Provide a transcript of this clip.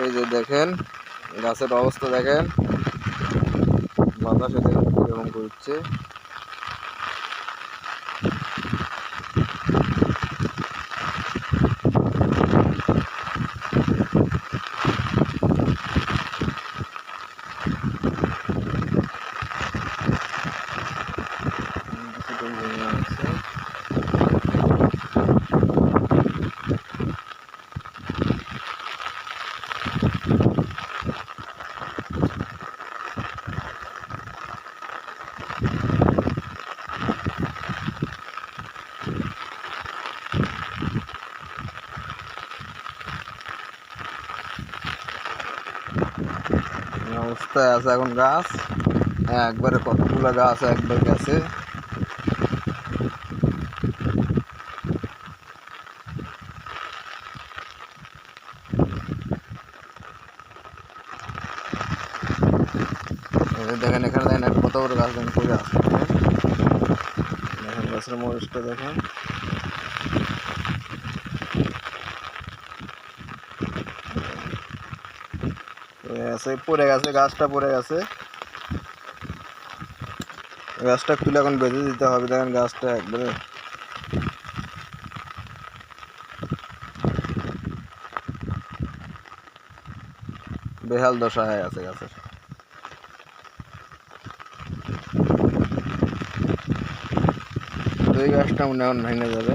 এই যে দেখেন গাছের অবস্থা দেখেন, বাতাসে দেখেন কিরকম করছে। অবস্থায় আছে এখন গাছ, একবারে কতগুলো গাছ একবার গেছে। দেখেন এখানে দেখেন কত বড় গাছ দেখেন পড়ে আছে, দেখেন গাছের মরিচটা দেখেন। পড়ে গেছে, গাছটা পড়ে গেছে, গাছটা খুলে এখন বেঁধে দিতে হবে। দেখেন গাছটা একবারে বেহাল দশা হয়ে আছে গাছের। এই গাছটা মনে হয় ভেঙে যাবে।